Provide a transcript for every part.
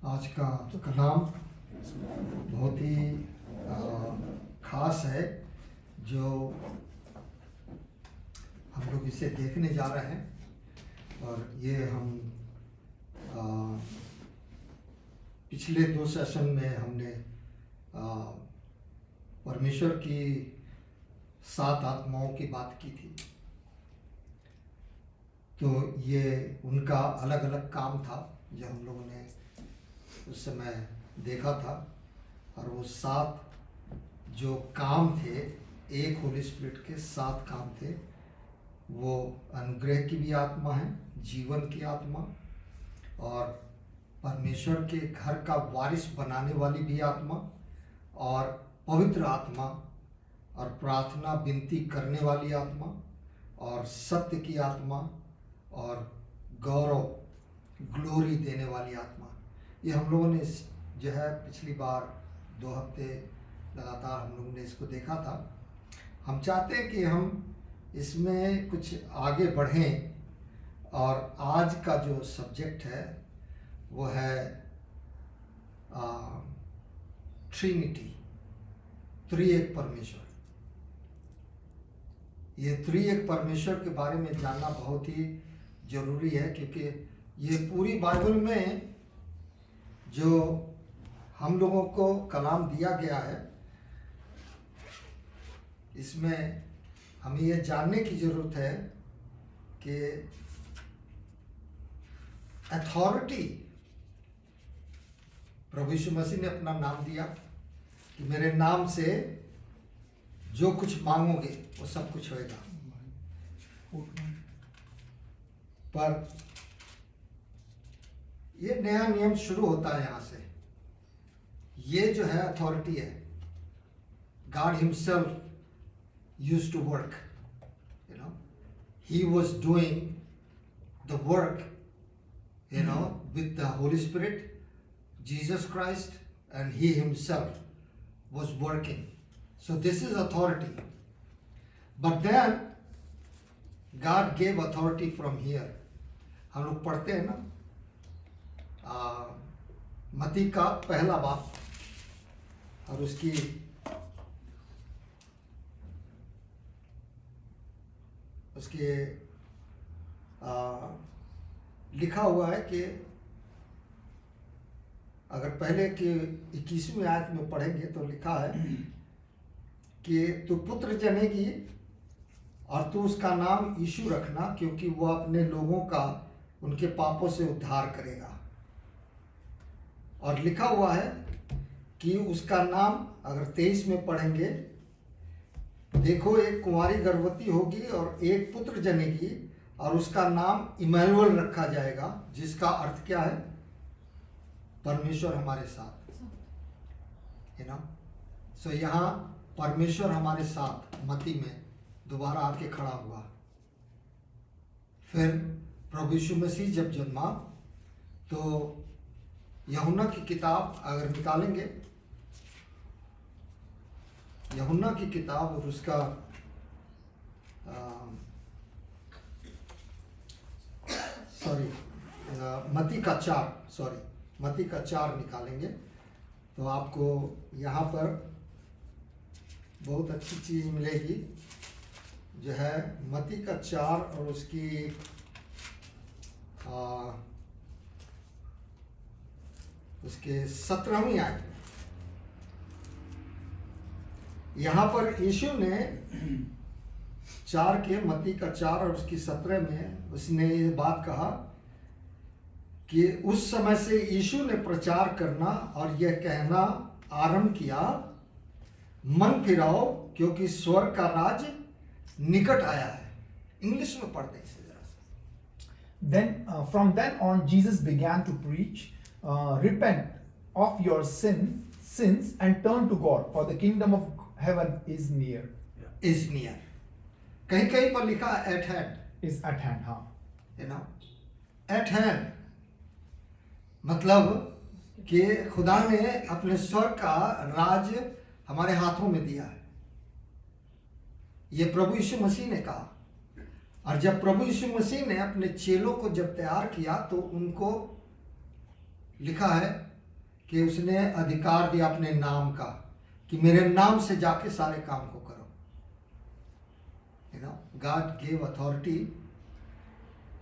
आज का कलाम बहुत ही ख़ास है जो हम लोग इसे देखने जा रहे हैं। और ये हम पिछले 2 सेशन में हमने परमेश्वर की 7 आत्माओं की बात की थी। तो ये उनका अलग अलग काम था जो हम लोगों ने उस समय देखा था। और वो 7 जो काम थे, एक होली स्पिरिट के 7 काम थे। वो अनुग्रह की भी आत्मा है, जीवन की आत्मा, और परमेश्वर के घर का वारिस बनाने वाली भी आत्मा, और पवित्र आत्मा, और प्रार्थना विनती करने वाली आत्मा, और सत्य की आत्मा, और गौरव ग्लोरी देने वाली आत्मा। ये हम लोगों ने जो है पिछली बार 2 हफ्ते लगातार हम लोगों ने इसको देखा था। हम चाहते हैं कि हम इसमें कुछ आगे बढ़ें। और आज का जो सब्जेक्ट है वो है ट्रिनिटी, त्रिएक परमेश्वर। ये त्रिएक परमेश्वर के बारे में जानना बहुत ही ज़रूरी है, क्योंकि ये पूरी बाइबल में जो हम लोगों को कलाम दिया गया है, इसमें हमें ये जानने की ज़रूरत है कि अथॉरिटी प्रभु यीशु मसीह ने अपना नाम दिया कि मेरे नाम से जो कुछ मांगोगे वो सब कुछ होएगा। पर ये नया नियम शुरू होता है यहाँ से। ये जो है अथॉरिटी है, God himself used to work, he was doing the work, with the Holy Spirit, Jesus Christ, and he himself was working. So this is authority. But then God gave authority from here. हम लोग पढ़ते हैं ना, मत्ती का 1 बाब और उसकी लिखा हुआ है कि अगर पहले के 21वीं आयत में पढ़ेंगे तो लिखा है कि तू पुत्र जनेगी और तू उसका नाम यीशु रखना, क्योंकि वो अपने लोगों का उनके पापों से उद्धार करेगा। और लिखा हुआ है कि उसका नाम, अगर 23 में पढ़ेंगे, देखो एक कुंवारी गर्भवती होगी और एक पुत्र जनेगी और उसका नाम इमैनुअल रखा जाएगा, जिसका अर्थ क्या है? परमेश्वर हमारे साथ। सो यहाँ परमेश्वर हमारे साथ मत्ती में दोबारा आके खड़ा हुआ। फिर प्रभु यीशु मसीह जब जन्मा तो यूहन्ना की किताब अगर निकालेंगे, यूहन्ना की किताब और उसका मत्ती का 4 निकालेंगे तो आपको यहाँ पर बहुत अच्छी चीज़ मिलेगी, जो है मत्ती का 4 और उसकी उसके 17वीं आयत। यहाँ पर यीशु ने मत्ती का 4 और उसकी 17 में उसने ये बात कहा कि उस समय से यीशु ने प्रचार करना और यह कहना आरंभ किया, मन फिराओ क्योंकि स्वर्ग का राज निकट आया है। इंग्लिश में पढ़ते इसे जरा सा। Then from then on Jesus began to preach, repent of your sins and turn to God, for the kingdom of heaven is near. Is near. कहीं कहीं पर लिखा at hand. Is at hand, हाँ. At hand मतलब कि खुदा ने अपने स्वर्ग का राज हमारे हाथों में दिया है। ये प्रभु यीशु मसीह ने कहा। और जब प्रभु यीशु मसीह ने अपने चेलों को जब तैयार किया तो उनको लिखा है कि उसने अधिकार दिया अपने नाम का, कि मेरे नाम से जाके सारे काम को करो। God gave authority.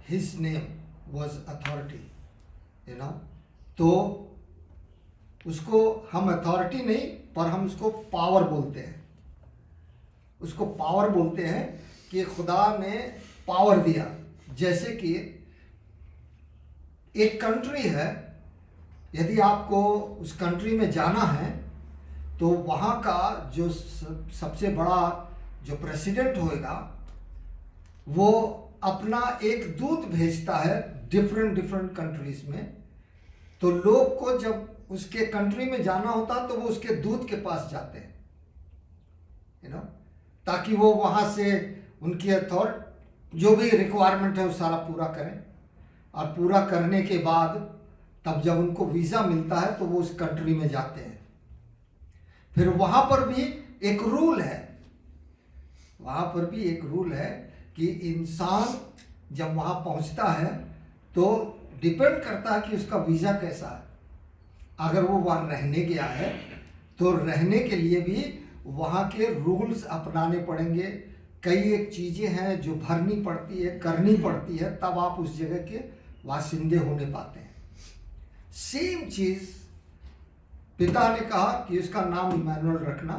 His name was authority. तो उसको हम अथॉरिटी नहीं, पर हम उसको पावर बोलते हैं। उसको पावर बोलते हैं कि खुदा ने पावर दिया। जैसे कि एक कंट्री है, यदि आपको उस कंट्री में जाना है तो वहाँ का जो सबसे बड़ा जो प्रेसिडेंट होएगा वो अपना एक दूत भेजता है डिफरेंट कंट्रीज में। तो लोग को जब उसके कंट्री में जाना होता तो वो उसके दूत के पास जाते हैं, ताकि वो वहाँ से उनकी अथॉरिटी जो भी रिक्वायरमेंट है वो सारा पूरा करें। और पूरा करने के बाद तब जब उनको वीज़ा मिलता है तो वो उस कंट्री में जाते हैं। फिर वहाँ पर भी एक रूल है, वहाँ पर भी एक रूल है कि इंसान जब वहाँ पहुँचता है तो डिपेंड करता है कि उसका वीज़ा कैसा है। अगर वो वहाँ रहने गया है तो रहने के लिए भी वहाँ के रूल्स अपनाने पड़ेंगे। कई एक चीज़ें हैं जो भरनी पड़ती है, करनी पड़ती है, तब आप उस जगह के वासिंदे होने पाते हैं। सेम चीज़ पिता ने कहा कि उसका नाम इमैनुअल रखना,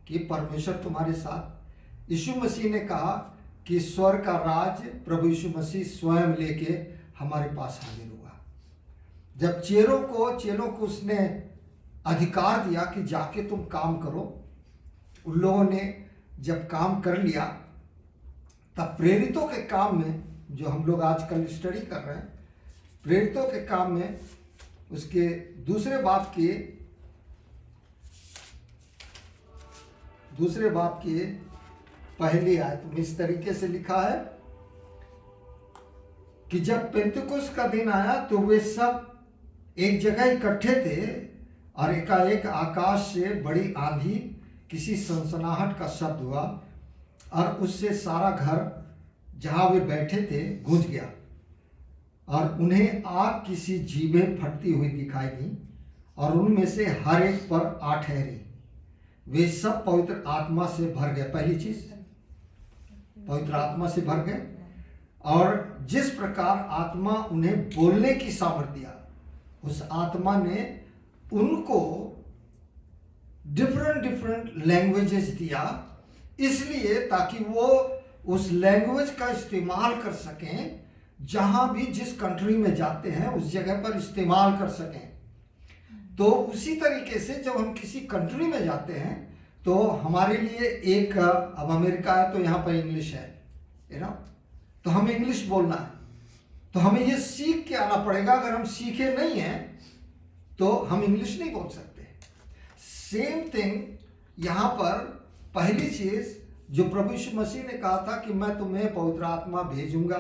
कि परमेश्वर तुम्हारे साथ। यीशु मसीह ने कहा कि स्वर्ग का राज प्रभु यीशु मसीह स्वयं लेके हमारे पास हाजिर हुआ। जब चेलों को उसने अधिकार दिया कि जाके तुम काम करो, उन लोगों ने जब काम कर लिया तब प्रेरितों के काम में, जो हम लोग आजकल स्टडी कर रहे हैं, प्रेरितों के काम में उसके दूसरे बाप की पहली आयत में इस तरीके से लिखा है कि जब पेंतुकुस का दिन आया तो वे सब एक जगह इकट्ठे थे और एकाएक आकाश से बड़ी आंधी, किसी सनसनाहट का शब्द हुआ और उससे सारा घर जहां वे बैठे थे गूंज गया और उन्हें आग की सी जीभें फटती हुई दिखाई दी और उनमें से हर एक पर आ ठहरी। वे सब पवित्र आत्मा से भर गए। पहली चीज, पवित्र आत्मा से भर गए, और जिस प्रकार आत्मा उन्हें बोलने की सामर्थ्य दिया, उस आत्मा ने उनको डिफरेंट लैंग्वेजेस दिया, इसलिए ताकि वो उस लैंग्वेज का इस्तेमाल कर सकें, जहां भी जिस कंट्री में जाते हैं उस जगह पर इस्तेमाल कर सकें। तो उसी तरीके से जब हम किसी कंट्री में जाते हैं तो हमारे लिए एक, अब अमेरिका है तो यहाँ पर इंग्लिश है, तो हमें इंग्लिश बोलना है, तो हमें ये सीख के आना पड़ेगा। अगर हम सीखे नहीं हैं तो हम इंग्लिश नहीं बोल सकते। सेम थिंग यहाँ पर पहली चीज जो प्रभु यीशु मसीह ने कहा था कि मैं तुम्हें पवित्र आत्मा भेजूंगा,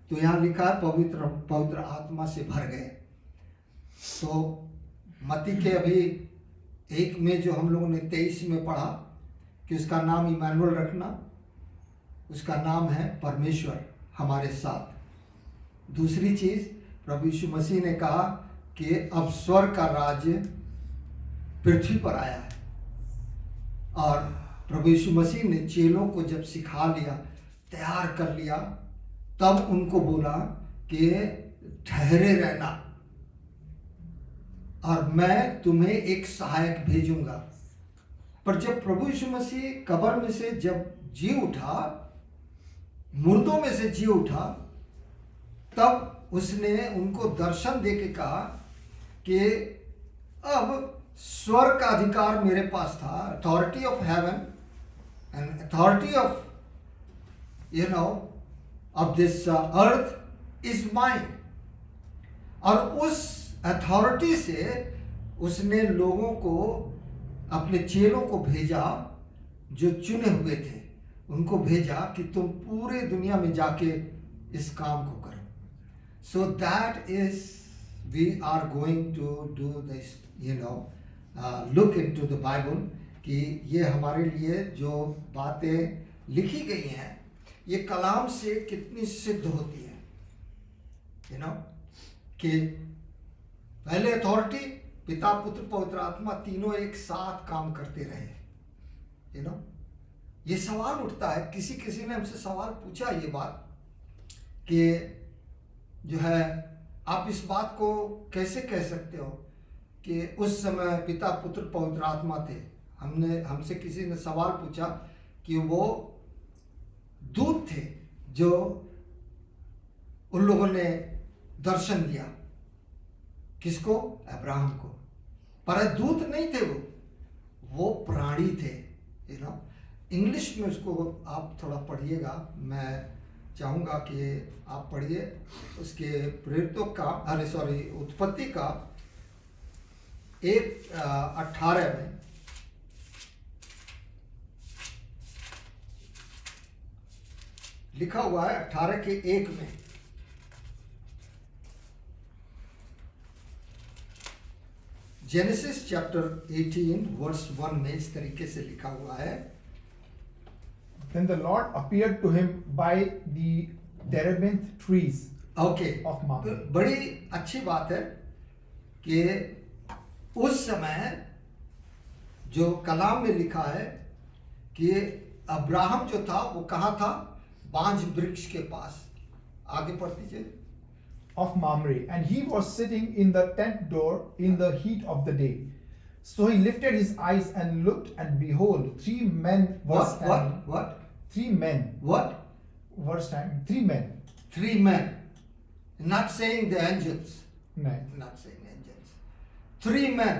तो यहाँ लिखा है पवित्र आत्मा से भर गए। तो मत्ती के अभी 1 में जो हम लोगों ने 23 में पढ़ा कि उसका नाम इमैनुअल रखना, उसका नाम है परमेश्वर हमारे साथ। दूसरी चीज प्रभु यीशु मसीह ने कहा कि अब स्वर्ग का राज्य पृथ्वी पर आया है। और प्रभु यीशु मसीह ने चेलों को जब सिखा लिया, तैयार कर लिया, तब उनको बोला कि ठहरे रहना और मैं तुम्हें एक सहायक भेजूंगा। पर जब प्रभु यीशु मसीह कब्र में से जब जी उठा, मुर्दों में से जी उठा, तब उसने उनको दर्शन देके कहा कि अब स्वर्ग का अधिकार मेरे पास था, authority of heaven and authority of of this earth is mine। और उस अथॉरिटी से उसने लोगों को, अपने चेलों को भेजा जो चुने हुए थे, उनको भेजा कि तुम पूरे दुनिया में जाके इस काम को करो। So that is we are going to do this, look into the Bible, कि ये हमारे लिए जो बातें लिखी गई हैं ये कलाम से कितनी सिद्ध होती है। कि पहले अथॉरिटी पिता पुत्र पवित्र आत्मा तीनों एक साथ काम करते रहे। यू नो, ये सवाल उठता है, किसी ने हमसे सवाल पूछा ये बात कि जो है आप इस बात को कैसे कह सकते हो कि उस समय पिता पुत्र पवित्र आत्मा थे। हमसे किसी ने सवाल पूछा कि वो दूत थे जो उन लोगों ने दर्शन दिया, किसको? अब्राहम को। पर दूत नहीं थे वो प्राणी थे। यू नो, इंग्लिश में उसको आप थोड़ा पढ़िएगा, मैं चाहूँगा कि आप पढ़िए उसके प्रेरितों का, उत्पत्ति का 1:18 में। लिखा हुआ है 18:1 में, जेनेसिस चैप्टर 18 वर्स 1 में इस तरीके से लिखा हुआ है। Then the Lord appeared to him by the terebinth trees okay, of Mamre. बड़ी अच्छी बात है कि उस समय जो कलाम में लिखा है कि अब्राहम जो था वो कहाँ था? बांज वृक्ष के पास। आगे पढ़ दीजिए। Of Mamre, and he was sitting in the tent door in the heat of the day. So he lifted his eyes and looked, and behold, 3 men were standing. What? 3 men What? were standing. 3 men. 3 men. Not saying the angels. No. Not saying angels. 3 men.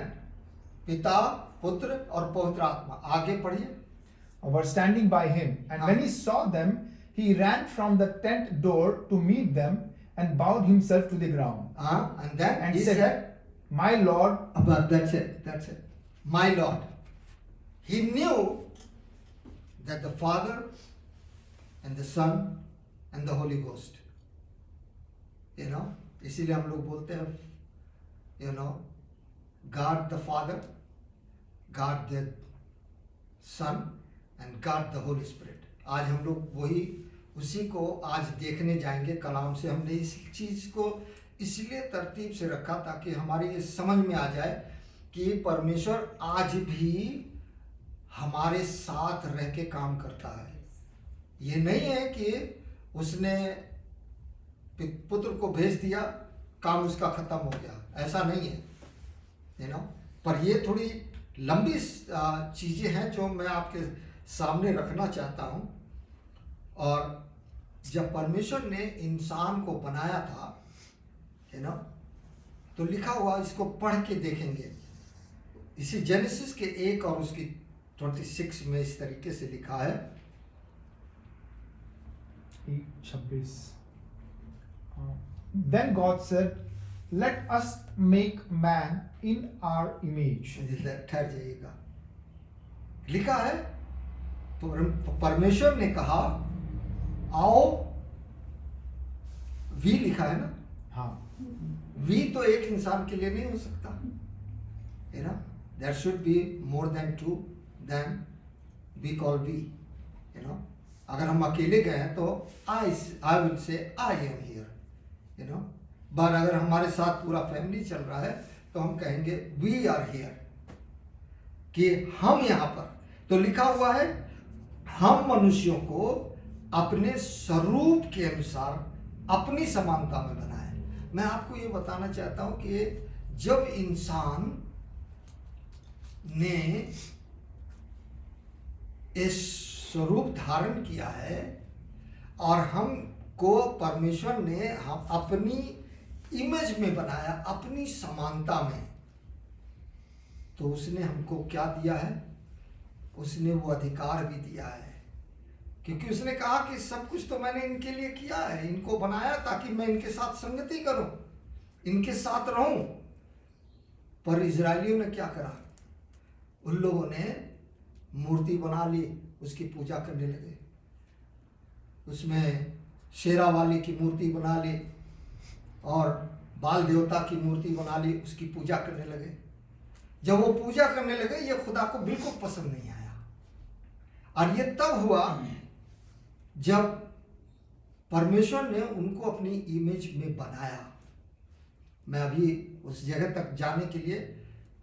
पिता, पुत्र और पवित्र आत्मा। आगे पढ़िए। Were standing by him, and when he saw them, he ran from the tent door to meet them and bowed himself to the ground. And then And he said, said, My Lord. but that's it. My Lord. He knew that the Father and the Son and the Holy Ghost, you know, इसीलिए हम लोग बोलते हैं, you know, God the Father, God the Son and God the Holy Spirit. आज हम लोग उसी को आज देखने जाएंगे कलाम से। हमने इस चीज़ को इसलिए तरतीब से रखा ताकि हमारी ये समझ में आ जाए कि परमेश्वर आज भी हमारे साथ रह के काम करता है। ये नहीं है कि उसने पुत्र को भेज दिया, काम उसका खत्म हो गया, ऐसा नहीं है। यू नो, पर ये थोड़ी लंबी चीज़ें हैं जो मैं आपके सामने रखना चाहता हूँ। और जब परमेश्वर ने इंसान को बनाया था, है ना, तो लिखा हुआ, इसको पढ़ के देखेंगे, इसी जेनेसिस के 1 और उसकी 26 में इस तरीके से लिखा है। 26. Then God said, Let us make man in our image. ठहर जाइएगा। लिखा है परमेश्वर ने कहा आओ, वी लिखा है ना। हाँ, वी तो एक इंसान के लिए नहीं हो सकता, है ना। There should be more than 2 then we call we, you know. अगर हम अकेले गए हैं तो I will say I am here, you know. पर अगर हमारे साथ पूरा फैमिली चल रहा है तो हम कहेंगे वी आर हियर, कि हम यहाँ पर। तो लिखा हुआ है हम मनुष्यों को अपने स्वरूप के अनुसार अपनी समानता में बनाए। मैं आपको ये बताना चाहता हूं कि जब इंसान ने इस स्वरूप धारण किया है और हमको परमेश्वर ने हम अपनी इमेज में बनाया, अपनी समानता में, तो उसने हमको क्या दिया है? उसने वो अधिकार भी दिया है, क्योंकि उसने कहा कि सब कुछ तो मैंने इनके लिए किया है, इनको बनाया ताकि मैं इनके साथ संगति करूं, इनके साथ रहूं। पर इजरायलियों ने क्या करा? उन लोगों ने मूर्ति बना ली, उसकी पूजा करने लगे। उसमें शेरा वाली की मूर्ति बना ली और बाल देवता की मूर्ति बना ली, उसकी पूजा करने लगे। जब वो पूजा करने लगे, ये खुदा को बिल्कुल पसंद नहीं आया। और ये तब हुआ जब परमेश्वर ने उनको अपनी इमेज में बनाया। मैं अभी उस जगह तक जाने के लिए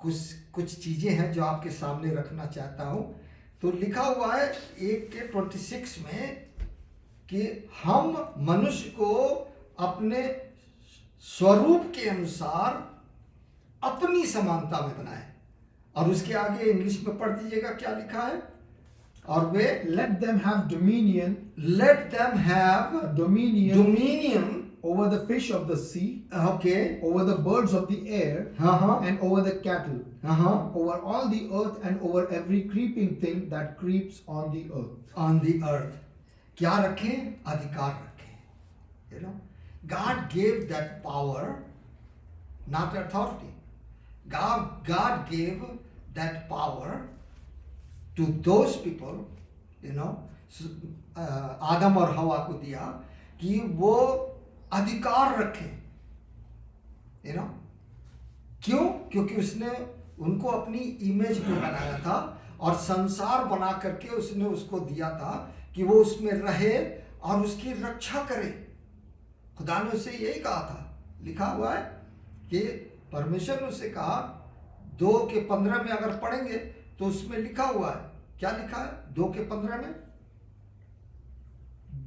कुछ कुछ चीजें हैं जो आपके सामने रखना चाहता हूं। तो लिखा हुआ है 1:26 में कि हम मनुष्य को अपने स्वरूप के अनुसार अपनी समानता में बनाए। और उसके आगे इंग्लिश में पढ़ दीजिएगा क्या लिखा है। और वे Let them have dominion, let them have dominion over the fish of the sea, okay, over the birds of the air, हाँ and over the cattle, हाँ, over all the earth, and over every creeping thing that creeps on the earth. on the earth। क्या रखें? अधिकार रखें। You know, God gave that power, not authority. God gave that power to those people, you know, आदम और हवा को दिया कि वो अधिकार रखें। You know, क्यों? क्योंकि उसने उनको अपनी इमेज में बनाया था और संसार बना करके उसने उसको दिया था कि वो उसमें रहे और उसकी रक्षा करे। खुदा ने उससे यही कहा था, लिखा हुआ है कि परमेश्वर ने उससे कहा 2:15 में अगर पढ़ेंगे तो उसमें लिखा हुआ है, क्या लिखा है 2:15 में?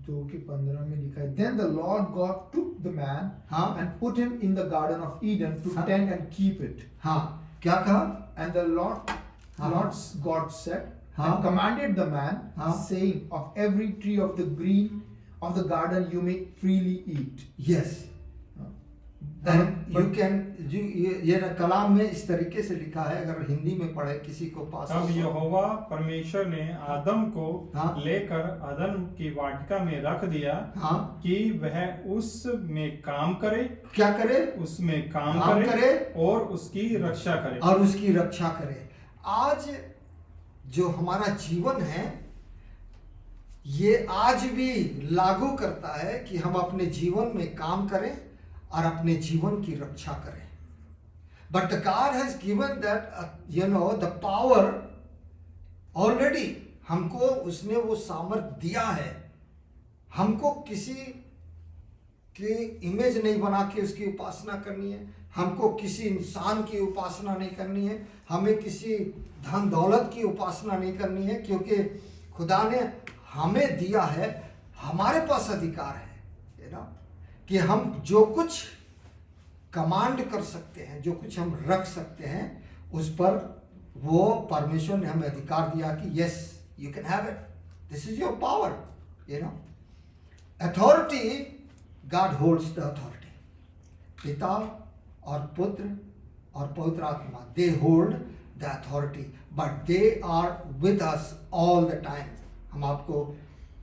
2:15 में लिखा है, Then the Lord God took the man हाँ। and put him in the garden of Eden to हाँ। tend and keep it. हाँ, क्या कहा? And the Lord God said, हाँ। and commanded the man, हाँ। saying, of every tree of the green of the garden you may freely eat. Yes, and you can ये कलाम में इस तरीके से लिखा है, अगर हिंदी में पढ़े किसी को पास। तब यहोवा परमेश्वर ने आदम को हाँ। लेकर अदन की वाटिका में रख दिया हाँ, कि वह उसमें काम करे, क्या करे? उसमें काम काम करे और उसकी रक्षा करे। और उसकी रक्षा करे। आज जो हमारा जीवन है ये आज भी लागू करता है कि हम अपने जीवन में काम करें और अपने जीवन की रक्षा करें। But God has given that the power already, हमको उसने वो सामर्थ्य दिया है। हमको किसी की इमेज नहीं बना के उसकी उपासना करनी है, हमको किसी इंसान की उपासना नहीं करनी है, हमें किसी धन दौलत की उपासना नहीं करनी है, क्योंकि खुदा ने हमें दिया है, हमारे पास अधिकार है कि हम जो कुछ कमांड कर सकते हैं, जो कुछ हम रख सकते हैं, उस पर वो परमेश्वर ने हमें अधिकार दिया कि yes you can have it, this is your power. Authority, God holds the authority. पिता और पुत्र और पवित्र आत्मा, they hold the authority, but they are with us all the time. हम आपको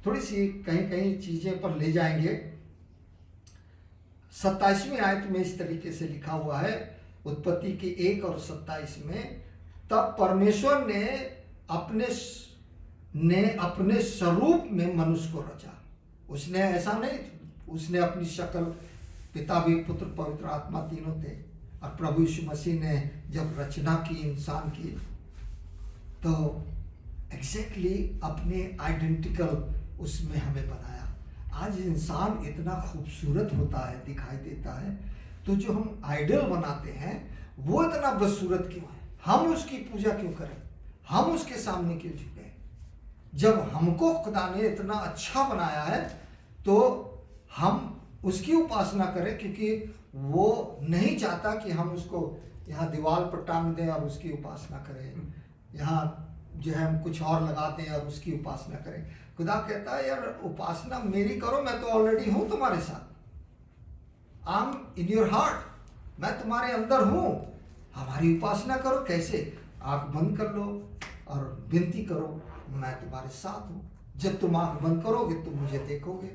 थोड़ी सी कहीं कहीं चीजें पर ले जाएंगे। 27वीं आयत में इस तरीके से लिखा हुआ है, उत्पत्ति के 1 और 27 में, तब परमेश्वर ने अपने स्वरूप में मनुष्य को रचा। उसने ऐसा नहीं, उसने अपनी शक्ल, पिता भी, पुत्र, पवित्र आत्मा तीनों थे। और प्रभु यीशु मसीह ने जब रचना की इंसान की तो एग्जैक्टली अपने आइडेंटिकल उसमें हमें बनाया। आज इंसान इतना खूबसूरत होता है, दिखाई देता है, तो जो हम आइडल बनाते हैं वो इतना बदसूरत क्यों है? हम उसकी पूजा क्यों करें? हम उसके सामने क्यों झुकें? जब हमको खुदा ने इतना अच्छा बनाया है तो हम उसकी उपासना करें, क्योंकि वो नहीं चाहता कि हम उसको यहाँ दीवार पर टांग दें और उसकी उपासना करें, यहाँ जो है हम कुछ और लगा दें और उसकी उपासना करें। खुदा कहता है यार उपासना मेरी करो, मैं तो ऑलरेडी हूं तुम्हारे साथ, I am in your heart, मैं तुम्हारे अंदर हूं, हमारी उपासना करो। कैसे? आंख बंद कर लो और विनती करो, मैं तुम्हारे साथ हूं। जब तुम आंख बंद करोगे तुम मुझे देखोगे,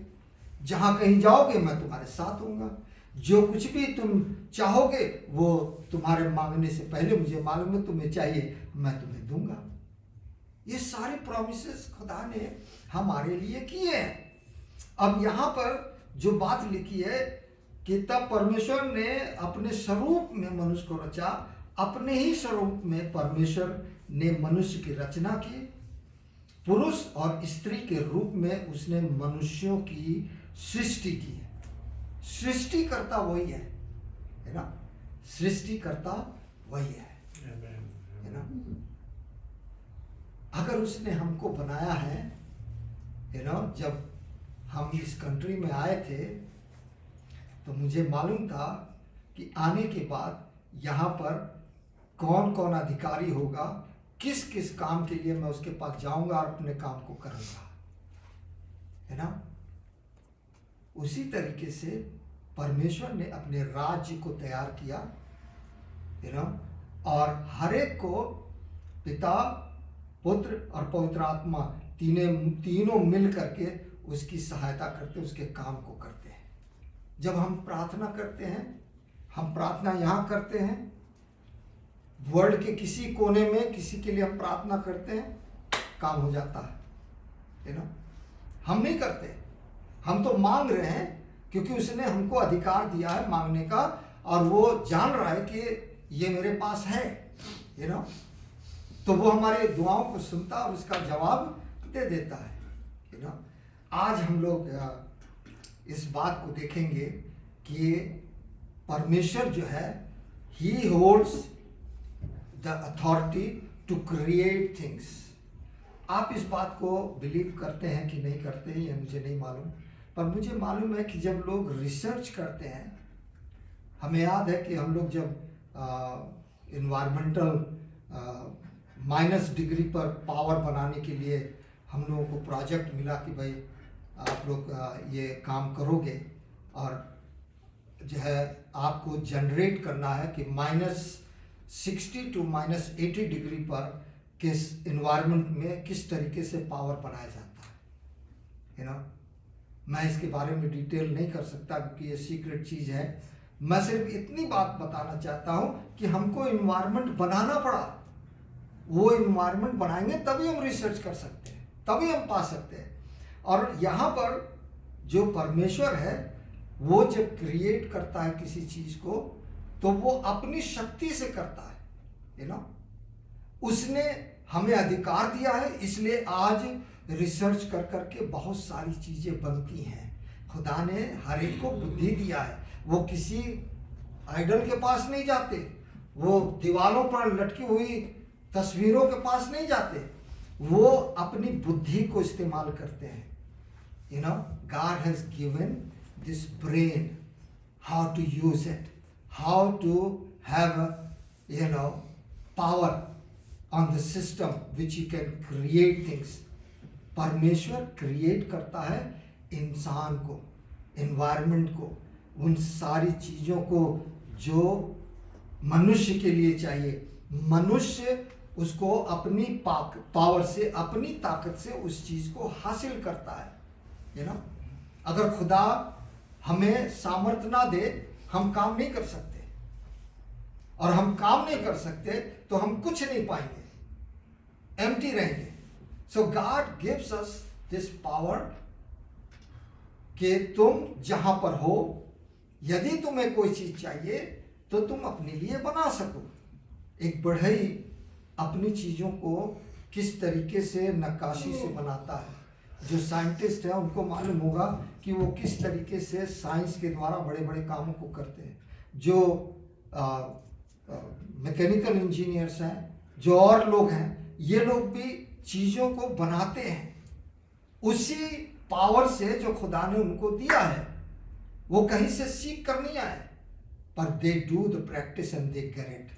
जहां कहीं जाओगे मैं तुम्हारे साथ हूँगा, जो कुछ भी तुम चाहोगे वो तुम्हारे मांगने से पहले मुझे मालूम है तुम्हें चाहिए, मैं तुम्हें दूंगा। ये सारे प्रॉमिसेस खुदा ने हमारे लिए किए हैं। अब यहाँ पर जो बात लिखी है कि तब परमेश्वर ने अपने स्वरूप में मनुष्य को रचा, अपने ही स्वरूप में परमेश्वर ने मनुष्य की रचना की, पुरुष और स्त्री के रूप में उसने मनुष्यों की सृष्टि की है। सृष्टिकर्ता वही है ना, सृष्टिकर्ता वही है। अगर उसने हमको बनाया है, जब हम इस कंट्री में आए थे तो मुझे मालूम था कि आने के बाद यहाँ पर कौन कौन अधिकारी होगा, किस किस काम के लिए मैं उसके पास जाऊंगा और अपने काम को करूंगा, है ना। उसी तरीके से परमेश्वर ने अपने राज्य को तैयार किया, और हर एक को पिता, पुत्र और पवित्र आत्मा तीनों मिल करके उसकी सहायता करते, उसके काम को करते हैं। जब हम प्रार्थना करते हैं, हम प्रार्थना यहाँ करते हैं, वर्ल्ड के किसी कोने में किसी के लिए हम प्रार्थना करते हैं, काम हो जाता है, हम नहीं करते, हम तो मांग रहे हैं क्योंकि उसने हमको अधिकार दिया है मांगने का, और वो जान रहा है कि ये मेरे पास है, तो वो हमारे दुआओं को सुनता और उसका जवाब दे देता है, आज हम लोग इस बात को देखेंगे कि परमेश्वर जो है, he holds the authority to create things. आप इस बात को बिलीव करते हैं कि नहीं करते हैं, ये मुझे नहीं मालूम, पर मुझे मालूम है कि जब लोग रिसर्च करते हैं, हमें याद है कि हम लोग जब इन्वायरमेंटल -डिग्री पर पावर बनाने के लिए हम लोगों को प्रोजेक्ट मिला कि भाई आप लोग ये काम करोगे और जो है आपको जनरेट करना है कि -60 to -80 डिग्री पर किस इन्वायरमेंट में किस तरीके से पावर बनाया जाता है, मैं इसके बारे में डिटेल नहीं कर सकता क्योंकि ये सीक्रेट चीज़ है। मैं सिर्फ इतनी बात बताना चाहता हूँ कि हमको इन्वायरमेंट बनाना पड़ा, वो इन्वायरमेंट बनाएंगे तभी हम रिसर्च कर सकते हैं, तभी हम पा सकते हैं। और यहाँ पर जो परमेश्वर है, वो जब क्रिएट करता है किसी चीज़ को तो वो अपनी शक्ति से करता है, उसने हमें अधिकार दिया है, इसलिए आज रिसर्च कर करके बहुत सारी चीज़ें बनती हैं। खुदा ने हर एक को बुद्धि दिया है, वो किसी आइडल के पास नहीं जाते, वो दीवारों पर लटकी हुई तस्वीरों के पास नहीं जाते, वो अपनी बुद्धि को इस्तेमाल करते हैं। God has given this brain, how to use it, how to have power on the system which you can create things. परमेश्वर क्रिएट करता है इंसान को, एनवायरनमेंट को, उन सारी चीज़ों को जो मनुष्य के लिए चाहिए। मनुष्य उसको अपनी पावर से, अपनी ताकत से उस चीज़ को हासिल करता है, अगर खुदा हमें सामर्थ्य ना दे, हम काम नहीं कर सकते, और हम काम नहीं कर सकते तो हम कुछ नहीं पाएंगे, एम्प्टी रहेंगे। So God gives us this power कि तुम जहां पर हो, यदि तुम्हें कोई चीज चाहिए तो तुम अपने लिए बना सको। एक बढ़ई अपनी चीजों को किस तरीके से नक्काशी से बनाता है, जो साइंटिस्ट है उनको मालूम होगा कि वो किस तरीके से साइंस के द्वारा बड़े बड़े कामों को करते हैं। जो मैकेनिकल इंजीनियर्स हैं, जो और लोग हैं, ये लोग भी चीज़ों को बनाते हैं उसी पावर से जो खुदा ने उनको दिया है। वो कहीं से सीख कर नहीं आए, पर they do the practice and they get it.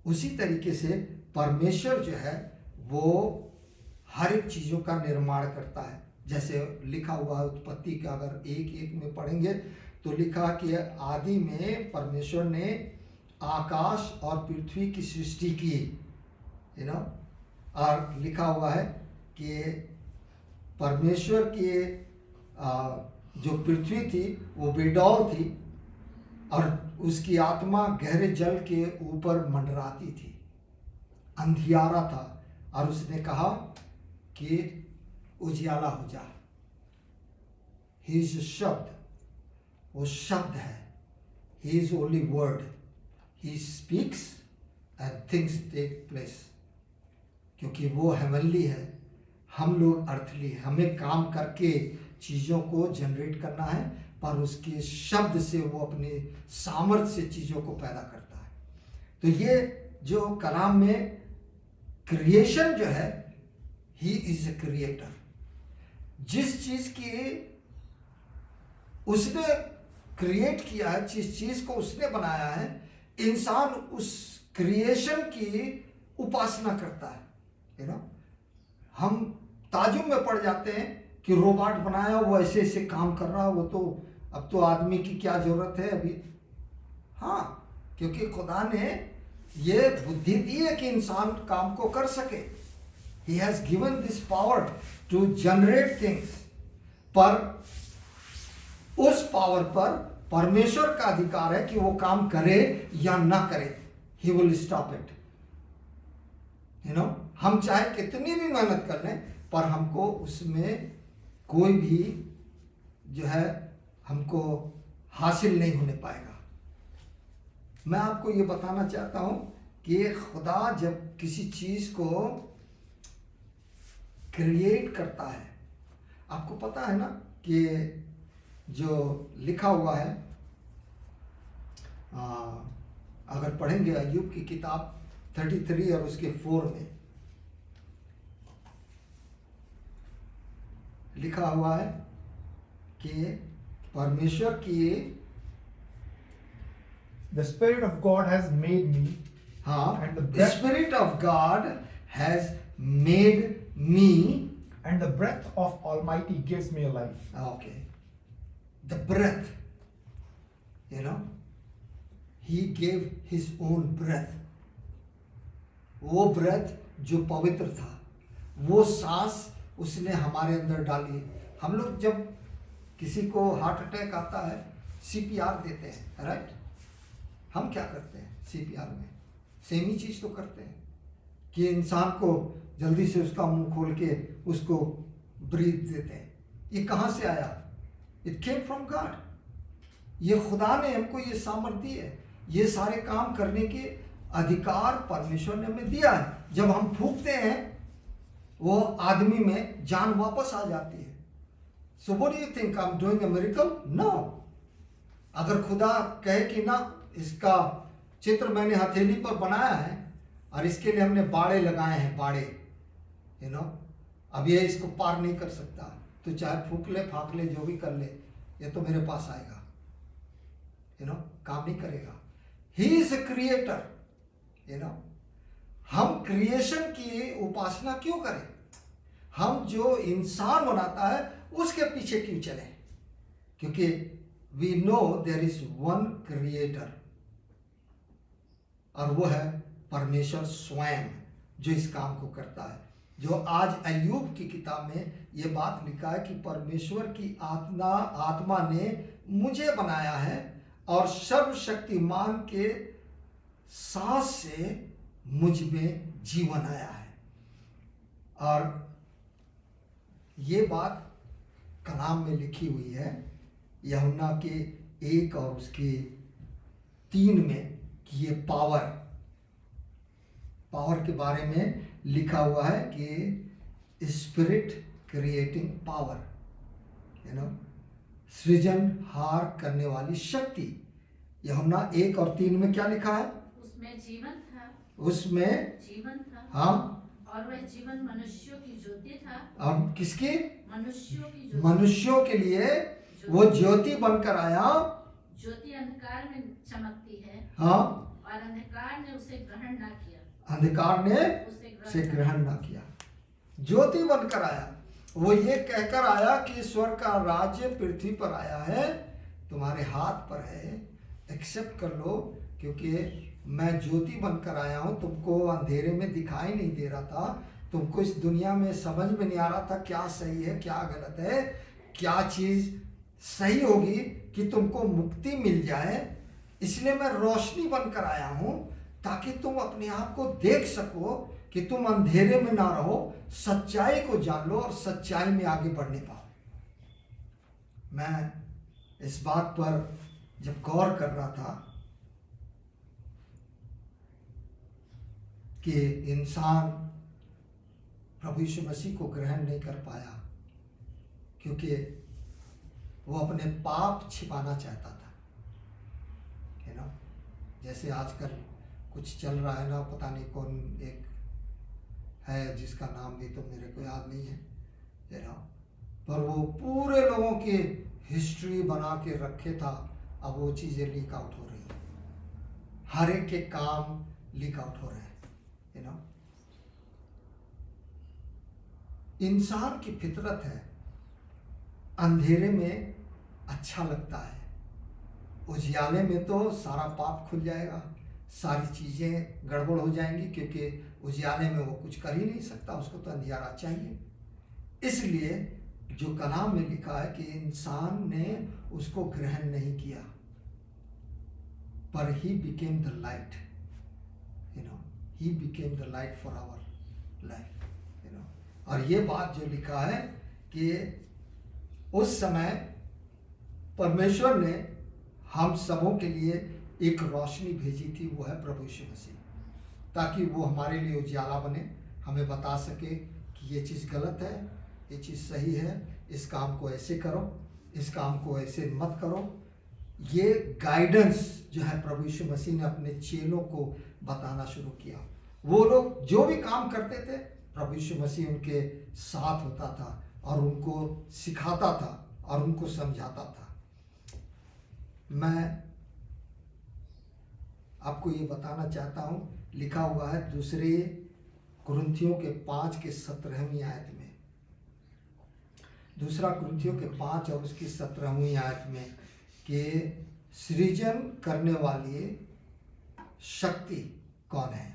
उसी तरीके से परमेश्वर जो है वो हर एक चीज़ों का निर्माण करता है। जैसे लिखा हुआ है उत्पत्ति का, अगर एक एक में पढ़ेंगे तो लिखा कि आदि में परमेश्वर ने आकाश और पृथ्वी की सृष्टि की, और लिखा हुआ है कि परमेश्वर की जो पृथ्वी थी वो बेडौल थी और उसकी आत्मा गहरे जल के ऊपर मंडराती थी, अंधियारा था, और उसने कहा कि उजियाला हो जा। ही इज शब्द, वो शब्द है, he is only word, he speaks and things take place. क्योंकि वो हेवनली है, हम लोग अर्थली है, हमें काम करके चीज़ों को जनरेट करना है, पर उसके शब्द से वो अपने सामर्थ्य से चीज़ों को पैदा करता है। तो ये जो कलाम में क्रिएशन जो है ही इज ए क्रिएटर। जिस चीज की उसने क्रिएट किया है, जिस चीज को उसने बनाया है, इंसान उस क्रिएशन की उपासना करता है। यू नो, हम ताजुब में पड़ जाते हैं कि रोबोट बनाया, वो ऐसे ऐसे काम कर रहा है, वो तो अब तो आदमी की क्या जरूरत है अभी। हाँ, क्योंकि खुदा ने ये बुद्धि दी है कि इंसान काम को कर सके। He has given this power to generate things, पर उस पावर पर परमेश्वर का अधिकार है कि वो काम करे या ना करे। He will stop it. You know, हम चाहे कितनी भी मेहनत कर लें, पर हमको उसमें कोई भी जो है हमको हासिल नहीं होने पाएगा। मैं आपको ये बताना चाहता हूं कि खुदा जब किसी चीज को क्रिएट करता है, आपको पता है ना कि जो लिखा हुआ है, अगर पढ़ेंगे अय्यूब की किताब 33 और उसके 4 में लिखा हुआ है कि परमेश्वर की The Spirit of God has made me, हाँ, And the the breath- Spirit of God has made me, and the breath of Almighty gives me a life. okay, the breath, you know, he gave his own breath, वो breath जो पवित्र था, वो सांस उसने हमारे अंदर डाली। हम लोग जब किसी को हार्ट अटैक आता है, CPR देते हैं, राइट? हम क्या करते हैं CPR में? सेम ही चीज तो करते हैं कि इंसान को जल्दी से उसका मुंह खोल के उसको ब्रीथ देते हैं। ये कहाँ से आया? It came from God. ये खुदा ने हमको ये सामर्थ्य दी है, ये सारे काम करने के अधिकार परमेश्वर ने हमें दिया है। जब हम फूंकते हैं, वो आदमी में जान वापस आ जाती है। So what do you think, I am doing a miracle? No. अगर खुदा कहे कि ना, इसका चित्र मैंने हथेली पर बनाया है और इसके लिए हमने बाड़े लगाए हैं, बाड़े, यू नो, अब ये इसको पार नहीं कर सकता, तो चाहे फूक ले, फाक ले, जो भी कर ले, ये तो मेरे पास आएगा, यू नो, काम नहीं करेगा। He is a creator, you know. हम क्रिएशन की उपासना क्यों करें? हम जो इंसान बनाता है उसके पीछे क्यों चले? क्योंकि we know there is one creator, और वो है परमेश्वर स्वयं, जो इस काम को करता है। जो आज अय्यूब की किताब में ये बात लिखा है कि परमेश्वर की आत्मा ने मुझे बनाया है और सर्वशक्तिमान के सांस से मुझ में जीवन आया है। और ये बात कलाम में लिखी हुई है, यूहन्ना के 1 और उसके 3 में, कि ये पावर के बारे में लिखा हुआ है कि spirit creating power, you know, सृजनहार करने वाली शक्ति। यूहन्ना 1 और 3 में क्या लिखा है? उसमें जीवन था, उसमें जीवन था, हाँ, और वह जीवन मनुष्यों की ज्योति था। और किसकी? मनुष्यों की ज्योति। मनुष्यों के लिए वो ज्योति बनकर आया। ज्योति अंधकार में चमकती है, हाँ, और अंधकार ने उसे ग्रहण ना किया, अंधकार ने उसे से ग्रहण ना किया। ज्योति बनकर आया, वो ये कहकर आया कि ईश्वर का राज्य पृथ्वी पर आया है, तुम्हारे हाथ पर है, एक्सेप्ट कर लो, क्योंकि मैं ज्योति बनकर आया हूं। तुमको अंधेरे में दिखाई नहीं दे रहा था, तुमको इस दुनिया में समझ में नहीं आ रहा था क्या सही है क्या गलत है, क्या चीज सही होगी कि तुमको मुक्ति मिल जाए, इसलिए मैं रोशनी बनकर आया हूं, ताकि तुम अपने आप को देख सको कि तुम अंधेरे में ना रहो, सच्चाई को जान लो और सच्चाई में आगे बढ़ने पाओ। मैं इस बात पर जब गौर कर रहा था कि इंसान प्रभु यीशु मसीह को ग्रहण नहीं कर पाया, क्योंकि वो अपने पाप छिपाना चाहता था, है ना। जैसे आजकल कुछ चल रहा है ना, पता नहीं कौन एक है जिसका नाम भी तो मेरे को याद नहीं है, you know, पर वो पूरे लोगों की हिस्ट्री बना के रखे था। अब वो चीज़ें लीक आउट हो रही हैं, हर एक के काम लीक आउट हो रहे हैं, you know। इंसान की फितरत है, अंधेरे में अच्छा लगता है, उजियाले में तो सारा पाप खुल जाएगा, सारी चीज़ें गड़बड़ हो जाएंगी, क्योंकि उजियाले में वो कुछ कर ही नहीं सकता, उसको तो अंधियारा चाहिए। इसलिए जो कलाम में लिखा है कि इंसान ने उसको ग्रहण नहीं किया, पर he became the light, you know, he became the light for our life, you know. और ये बात जो लिखा है कि उस समय परमेश्वर ने हम सबों के लिए एक रोशनी भेजी थी, वो है प्रभु यीशु मसीह, ताकि वो हमारे लिए उजियाला बने, हमें बता सके कि ये चीज़ गलत है, ये चीज़ सही है, इस काम को ऐसे करो, इस काम को ऐसे मत करो। ये गाइडेंस जो है प्रभु यीशु मसीह ने अपने चेलों को बताना शुरू किया। वो लोग जो भी काम करते थे, प्रभु यीशु मसीह उनके साथ होता था और उनको सिखाता था और उनको समझाता था। मैं आपको ये बताना चाहता हूँ, लिखा हुआ है दूसरे कुरिन्थियों के 5:17 आयत में, दूसरा कुरिन्थियों के 5 और उसकी 17वीं आयत में, कि सृजन करने वाली शक्ति कौन है।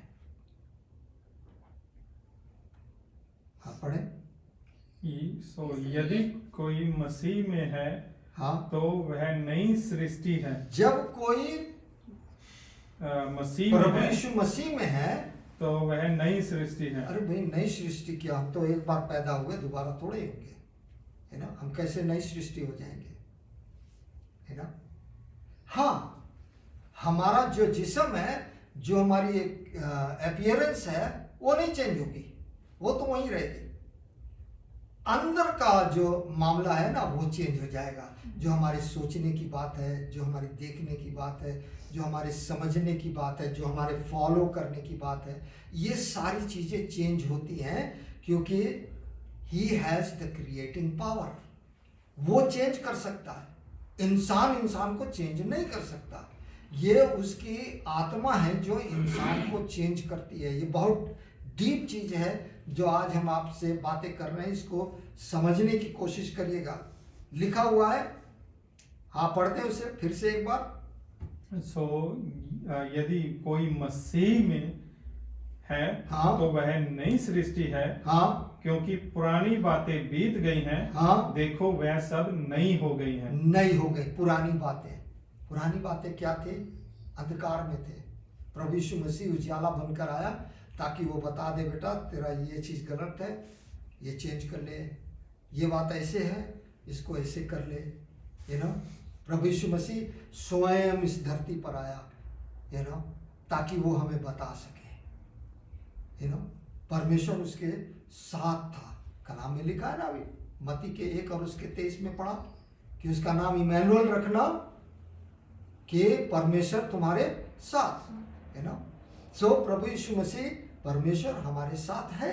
हाँ पढ़ें। सो यदि कोई मसीह में है, हाँ, तो वह नई सृष्टि है। जब कोई मसीह में प्रभु है, यीशु मसीह में है, तो वह नई सृष्टि है। अरे भाई नई सृष्टि क्या, हम तो एक बार पैदा हुए, दोबारा थोड़े होंगे, है ना। हम कैसे नई सृष्टि हो जाएंगे, है ना। हाँ, हमारा जो जिस्म है, जो हमारी अपीयरेंस है, वो नहीं चेंज होगी, वो तो वहीं रहेगी। अंदर का जो मामला है ना, वो चेंज हो जाएगा। जो हमारे सोचने की बात है, जो हमारी देखने की बात है, जो हमारे समझने की बात है, जो हमारे फॉलो करने की बात है, ये सारी चीज़ें चेंज होती हैं, क्योंकि he has the creating power. वो चेंज कर सकता है, इंसान को चेंज नहीं कर सकता। ये उसकी आत्मा है जो इंसान को चेंज करती है। ये बहुत डीप चीज़ है जो आज हम आपसे बातें कर रहे हैं, इसको समझने की कोशिश करिएगा। लिखा हुआ है, हाँ पढ़ते हैं उसे फिर से एक बार। सो यदि कोई मसीह में है, हाँ, तो वह नई सृष्टि है। हाँ, क्योंकि पुरानी बातें बीत गई हैं, हाँ, देखो वह सब नई हो गई हैं। नई हो गई। पुरानी बातें क्या थे? अंधकार में थे। प्रभु यीशु मसीह उजियाला बनकर आया ताकि वो बता दे, बेटा तेरा ये चीज़ गलत है, ये चेंज कर ले, ये बात ऐसे है, इसको ऐसे कर ले, यू नो। प्रभु यीशु मसीह स्वयं इस धरती पर आया, यू नो, ताकि वो हमें बता सके, यू नो। परमेश्वर उसके साथ था। कलाम में लिखा है ना, अभी मत्ती के 1 और उसके 23 में पढ़ा कि उसका नाम इमैनुअल रखना, कि परमेश्वर तुम्हारे साथ, यू नो। सो प्रभु यीशु मसीह, परमेश्वर हमारे साथ है।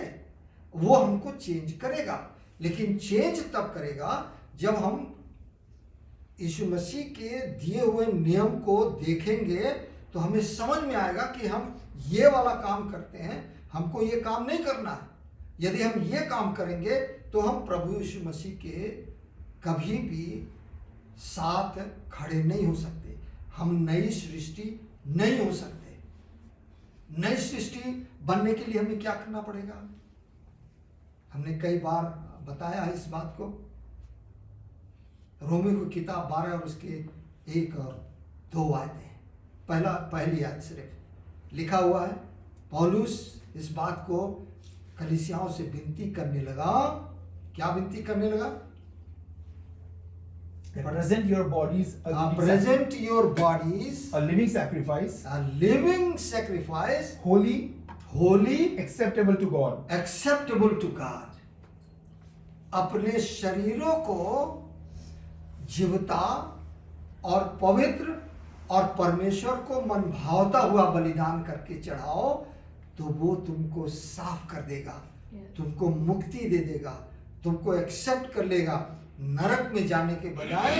वो हमको चेंज करेगा, लेकिन चेंज तब करेगा जब हम यीशु मसीह के दिए हुए नियम को देखेंगे, तो हमें समझ में आएगा कि हम ये वाला काम करते हैं, हमको ये काम नहीं करना है। यदि हम ये काम करेंगे तो हम प्रभु यीशु मसीह के कभी भी साथ खड़े नहीं हो सकते, हम नई सृष्टि नहीं हो सकते। नई सृष्टि बनने के लिए हमें क्या करना पड़ेगा? हमने कई बार बताया है इस बात को। रोमियो की किताब 12 और उसके 1 और 2 आयतें। पहली आयत सिर्फ लिखा हुआ है, पौलुस इस बात को कलीसियाओं से विनती करने लगा। क्या विनती करने लगा? Present your bodies present your bodies a living sacrifice, a living sacrifice, holy, holy, acceptable to God. acceptable to God। अपने शरीरों को जीवता और पवित्र और परमेश्वर को मन भावता हुआ बलिदान करके चढ़ाओ, तो वो तुमको साफ कर देगा, Yes. तुमको मुक्ति दे देगा, तुमको एक्सेप्ट कर लेगा। नरक में जाने के बजाय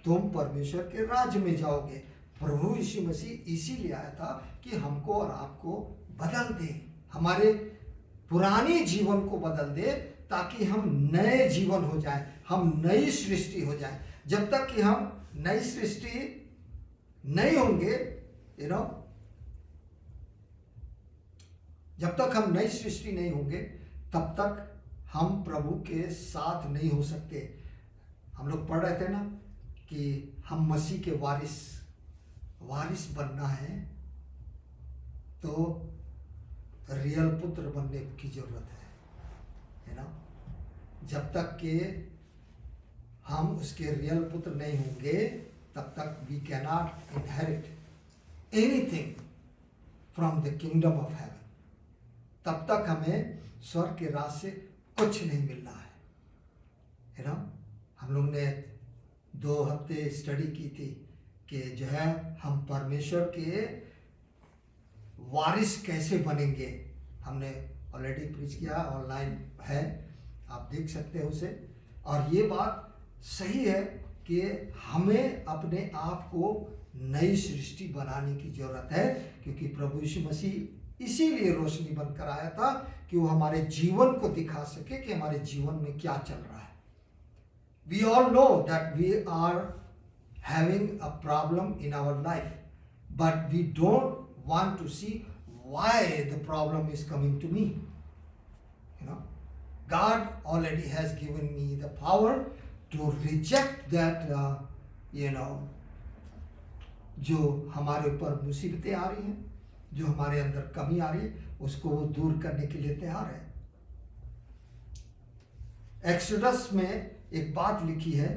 तुम परमेश्वर के राज्य में जाओगे। प्रभु यीशु मसीह इसीलिए आया था कि हमको और आपको बदल दे, हमारे पुराने जीवन को बदल दे, ताकि हम नए जीवन हो जाए, हम नई सृष्टि हो जाए। जब तक कि हम नई सृष्टि नहीं होंगे, जब तक हम नई सृष्टि नहीं होंगे, तब तक हम प्रभु के साथ नहीं हो सकते। हम लोग पढ़ रहे थे ना कि हम मसीह के वारिस बनना है, तो रियल पुत्र बनने की जरूरत है ना। जब तक कि हम उसके रियल पुत्र नहीं होंगे, तब तक we can not inherit anything from the kingdom of heaven. तब तक हमें स्वर्ग के राज से कुछ नहीं मिलना है ना। हम लोग ने 2 हफ्ते स्टडी की थी कि जो है हम परमेश्वर के वारिस कैसे बनेंगे। हमने ऑलरेडी प्रीच किया, ऑनलाइन है, आप देख सकते हो उसे। और ये बात सही है कि हमें अपने आप को नई सृष्टि बनाने की जरूरत है, क्योंकि प्रभु यीशु मसीह इसीलिए रोशनी बनकर आया था कि वो हमारे जीवन को दिखा सके कि हमारे जीवन में क्या चल रहा है। We all know that we are having a problem in our life, but we don't want to see why the problem is coming to me. God already has given me the power to reject that, जो हमारे ऊपर मुसीबतें आ रही हैं, जो हमारे अंदर कमी आ रही है, उसको वो दूर करने के लिए तैयार है। एक्सोडस में एक बात लिखी है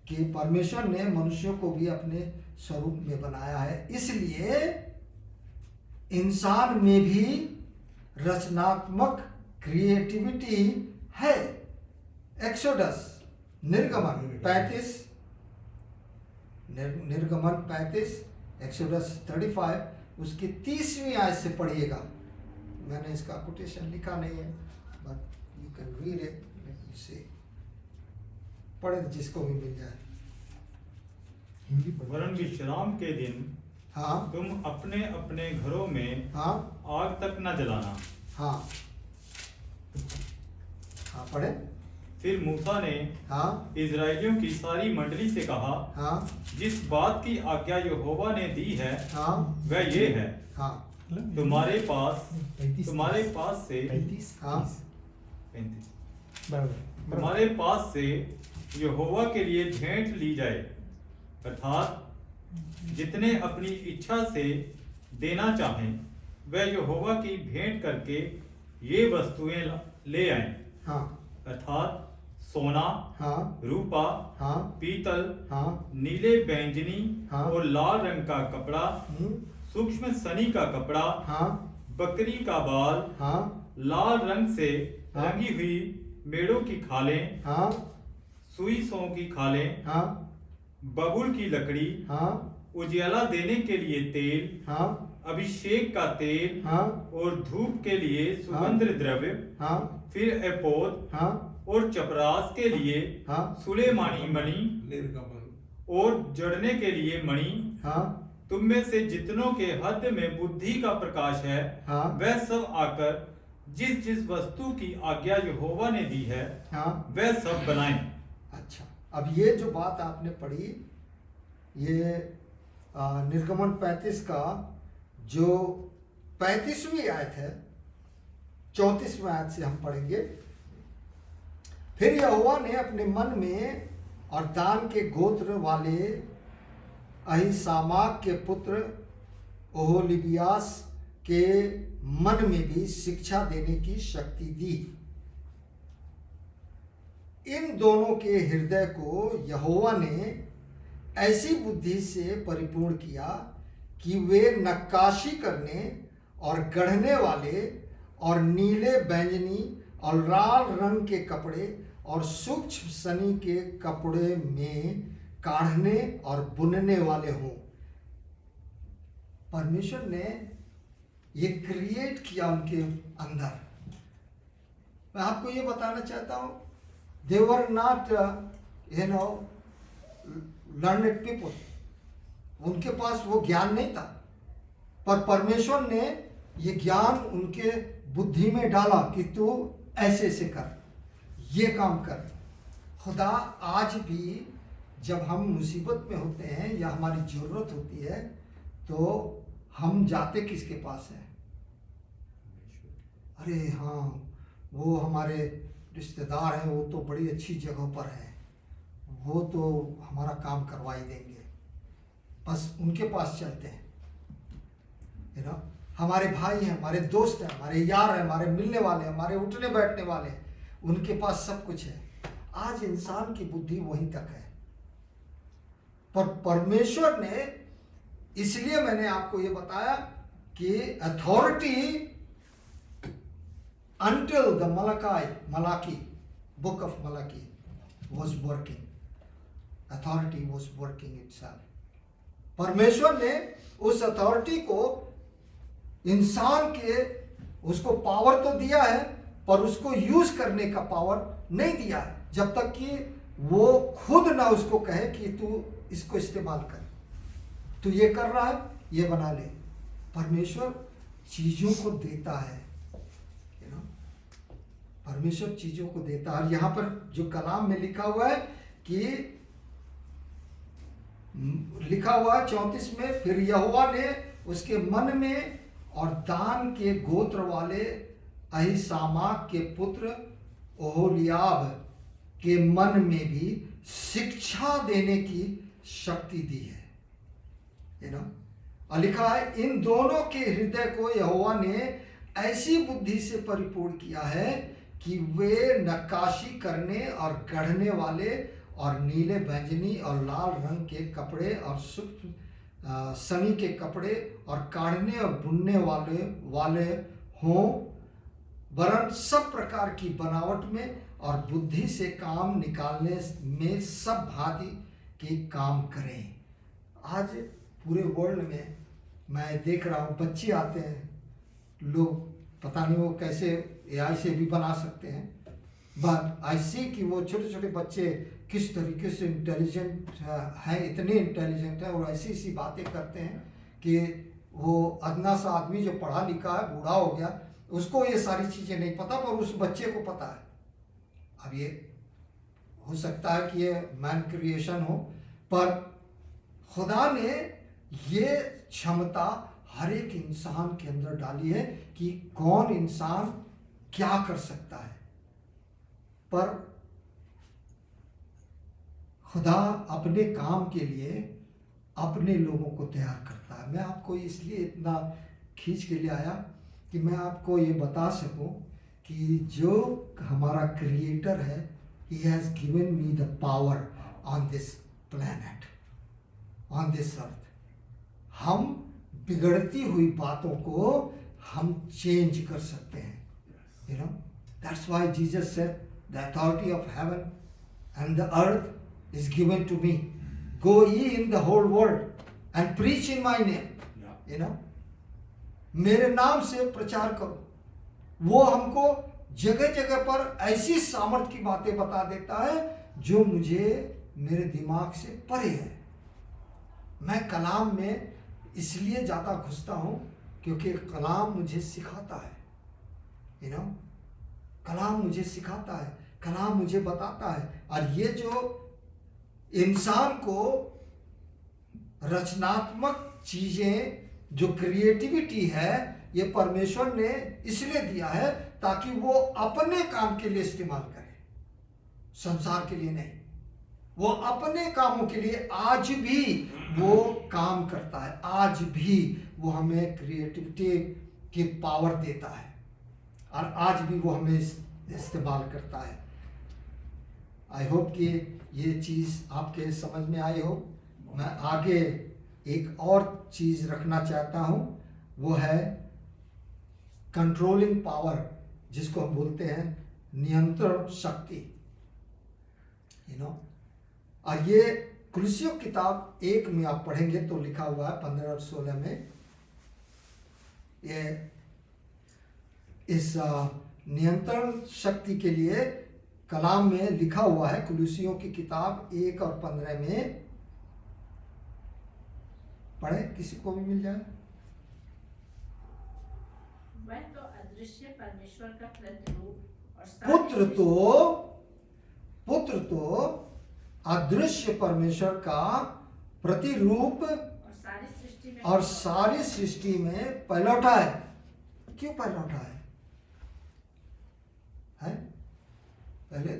कि परमेश्वर ने मनुष्यों को भी अपने स्वरूप में बनाया है, इसलिए इंसान में भी रचनात्मक क्रिएटिविटी है। एक्सोडस निर्गमन 35 एक्सोडस 35 उसकी 30वीं आयत से पढ़िएगा। मैंने इसका कोटेशन लिखा नहीं है, but you can read it, let me से पढ़े जिसको भी मिल जाए। हिंदी पढ़। वरन विश्राम के दिन हाँ तुम अपने अपने घरों में हाँ आग तक न जलाना। हाँ हाँ पढ़े। फिर मूसा ने हाँ इजराइलियों की सारी मंडली से कहा, हाँ जिस बात की आज्ञा यहोवा ने दी है हाँ वह ये है, हाँ तुम्हारे पास से 35 हाँ 35 बराबर। तुम्हारे पास से यहोवा के लिए भेंट ली जाए, अर्थात जितने अपनी इच्छा से देना चाहें वह यहोवा की भेंट करके ये वस्तुएं ले आएं, हाँ अर्थात सोना, हाँ रूपा, हाँ पीतल, हाँ नीले बैंगनी हाँ। और लाल रंग का कपड़ा, हम्म, सूक्ष्म सनी का कपड़ा, हाँ बकरी का बाल, हाँ लाल रंग से हाँ। रंगी हुई मेढ़ों की खालें, हाँ सुई सौ की खालें, हाँ बबूल की लकड़ी, हाँ उजियाला देने के लिए तेल, हाँ अभिषेक का तेल हाँ और धूप के लिए सुगंध द्रव्य, हाँ फिर एपोद हाँ और चपरास के लिए हाँ सुलेमानी मणि निर्गमन और जड़ने के लिए मणि, हाँ तुम में से जितनों के हद में बुद्धि का प्रकाश है हाँ वह सब आकर जिस जिस वस्तु की आज्ञा यहोवा ने दी है हाँ। वह सब बनाएं। अच्छा, अब ये जो बात आपने पढ़ी, ये निर्गमन 35 का जो 35वीं आयत है, 34वीं आयत से हम पढ़ेंगे। फिर यहोवा ने अपने मन में और दान के गोत्र वाले अहीसामाक के पुत्र ओहोलिबियास के मन में भी शिक्षा देने की शक्ति दी। इन दोनों के हृदय को यहोवा ने ऐसी बुद्धि से परिपूर्ण किया कि वे नक्काशी करने और गढ़ने वाले और नीले बैंगनी और लाल रंग के कपड़े और सूक्ष्म सनी के कपड़े में काढ़ने और बुनने वाले हों। परमेश्वर ने ये क्रिएट किया उनके अंदर। मैं आपको ये बताना चाहता हूँ, दे वर नॉट लर्नड पीपल, उनके पास वो ज्ञान नहीं था, पर परमेश्वर ने ये ज्ञान उनके बुद्धि में डाला कि तू ऐसे से कर, ये काम कर। खुदा आज भी जब हम मुसीबत में होते हैं या हमारी ज़रूरत होती है तो हम जाते किसके पास हैं? अरे हाँ, वो हमारे रिश्तेदार हैं, वो तो बड़ी अच्छी जगह पर हैं, वो तो हमारा काम करवा ही देंगे, बस उनके पास चलते हैं। हमारे भाई हैं, हमारे दोस्त हैं, हमारे यार हैं, हमारे मिलने वाले हैं, हमारे उठने बैठने वाले हैं, उनके पास सब कुछ है। आज इंसान की बुद्धि वहीं तक है, पर परमेश्वर ने, इसलिए मैंने आपको ये बताया कि authority until the Malachi book of Malachi was working, authority was working itself. परमेश्वर ने उस अथॉरिटी को इंसान के, उसको पावर तो दिया है पर उसको यूज करने का पावर नहीं दिया है, जब तक कि वो खुद ना उसको कहे कि तू इसको इस्तेमाल कर, तू ये कर रहा है, ये बना ले। परमेश्वर चीजों को देता है, परमेश्वर चीजों को देता है। और यहाँ पर जो कलाम में लिखा हुआ है कि लिखा हुआ 34 में, फिर यहोवा ने उसके मन में और दान के गोत्र वाले अहीसामाक के पुत्र ओहोलियाब के मन में भी शिक्षा देने की शक्ति दी है। और लिखा है, इन दोनों के हृदय को यहोवा ने ऐसी बुद्धि से परिपूर्ण किया है कि वे नक्काशी करने और गढ़ने वाले और नीले, बैंगनी और लाल रंग के कपड़े और सूक्ष्म सनी के कपड़े और काढ़ने और बुनने वाले हों, वरन सब प्रकार की बनावट में और बुद्धि से काम निकालने में सब भांति के काम करें। आज पूरे वर्ल्ड में मैं देख रहा हूँ, बच्चे आते हैं, लोग पता नहीं वो कैसे AI से भी बना सकते हैं, बट आई सी कि वो छोटे छोटे बच्चे किस तरीके से इंटेलिजेंट हैं, इतने इंटेलिजेंट हैं और ऐसी ऐसी बातें करते हैं कि वो अदना सा आदमी जो पढ़ा लिखा है, बूढ़ा हो गया, उसको ये सारी चीज़ें नहीं पता, पर उस बच्चे को पता है। अब ये हो सकता है कि ये मैन क्रिएशन हो, पर खुदा ने ये क्षमता हर एक इंसान के अंदर डाली है कि कौन इंसान क्या कर सकता है। पर खुदा अपने काम के लिए अपने लोगों को तैयार करता है। मैं आपको इसलिए इतना खींच के ले आया कि मैं आपको ये बता सकूं कि जो हमारा क्रिएटर है, he has given me the power on this planet, on this earth. हम बिगड़ती हुई बातों को हम चेंज कर सकते हैं। You know, that's why Jesus said, the authority of heaven and the earth is given to me. Go ye in the whole world and preach in my name. You know, मेरे नाम से प्रचार करो। वो हमको जगह जगह पर ऐसी सामर्थ की बातें बता देता है जो मुझे मेरे दिमाग से परे है। मैं कलाम में इसलिए ज़्यादा घुसता हूँ क्योंकि कलाम मुझे सिखाता है। You know, कलाम मुझे सिखाता है, कलाम मुझे बताता है। और ये जो इंसान को रचनात्मक चीजें, जो क्रिएटिविटी है, ये परमेश्वर ने इसलिए दिया है ताकि वो अपने काम के लिए इस्तेमाल करे, संसार के लिए नहीं। वो अपने कामों के लिए आज भी वो काम करता है, आज भी वो हमें क्रिएटिविटी की पावर देता है और आज भी वो हमें इस्तेमाल करता है। आई होप कि ये चीज़ आपके समझ में आई हो। मैं आगे एक और चीज़ रखना चाहता हूँ, वो है कंट्रोलिंग पावर, जिसको हम बोलते हैं नियंत्रण शक्ति। यू नो, और ये कुलुस्सियों किताब 1 में आप पढ़ेंगे तो लिखा हुआ है 15 और 16 में ये इस नियंत्रण शक्ति के लिए कलाम में लिखा हुआ है। कुलुसियों की किताब 1 और 15 में पढ़े, किसी को भी मिल जाए। वह तो अदृश्य परमेश्वर का प्रतिरूप और पुत्र तो अदृश्य परमेश्वर का प्रतिरूप और सारी सृष्टि में पहलौठा है। क्यों पहलौठा है? पहले,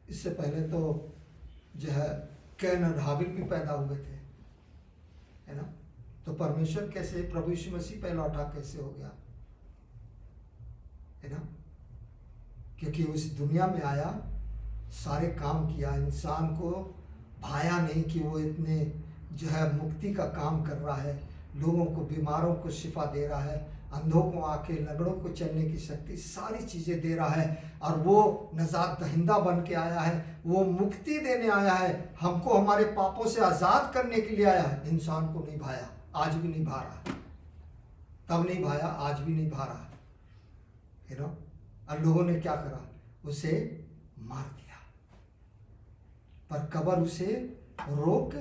इससे पहले तो जो है कैन और हाबिल भी पैदा हुए थे, है ना। तो परमेश्वर कैसे, प्रभु यीशु मसीह पहलौठा कैसे हो गया, है ना। क्योंकि उस दुनिया में आया, सारे काम किया, इंसान को भाया नहीं कि वो इतने जो है मुक्ति का काम कर रहा है, लोगों को, बीमारों को शिफा दे रहा है, अंधों को आके, लंगड़ों को चलने की शक्ति, सारी चीज़ें दे रहा है। और वो नजात दहिंदा बन के आया है, वो मुक्ति देने आया है, हमको हमारे पापों से आज़ाद करने के लिए आया है। इंसान को नहीं भाया, आज भी नहीं भा रहा, तब नहीं भाया, आज भी नहीं भा रहा, है ना। और लोगों ने क्या करा, उसे मार दिया, पर कब्र उसे रोक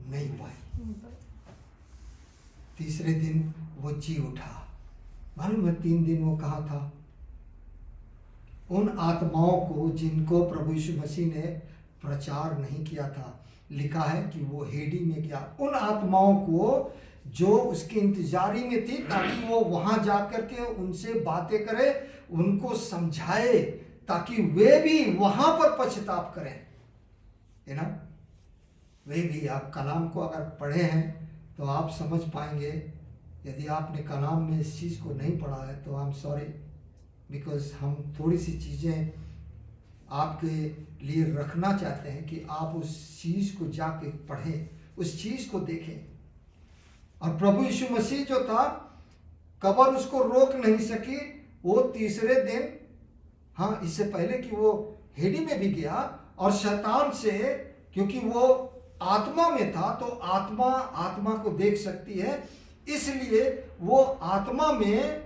नहीं पाई। तीसरे दिन वो जी उठा। मालूम है 3 दिन वो कहाँ था? उन आत्माओं को जिनको प्रभु यीशु मसीह ने प्रचार नहीं किया था, लिखा है कि वो हेडी में गया। उन आत्माओं को जो उसकी इंतजारी में थी, ताकि वो वहां जाकर के उनसे बातें करे, उनको समझाए, ताकि वे भी वहां पर पश्चाताप करें, है ना। वे भी, आप कलाम को अगर पढ़े हैं तो आप समझ पाएंगे। यदि आपने कलाम में इस चीज़ को नहीं पढ़ा है तो आई एम सॉरी, बिकॉज हम थोड़ी सी चीज़ें आपके लिए रखना चाहते हैं कि आप उस चीज़ को जाके पढ़ें, उस चीज़ को देखें। और प्रभु यीशु मसीह जो था, कब्र उसको रोक नहीं सकी। वो तीसरे दिन, हाँ, इससे पहले कि वो हेडी में भी गया, और शैतान से, क्योंकि वो आत्मा में था, तो आत्मा को देख सकती है, इसलिए वो आत्मा में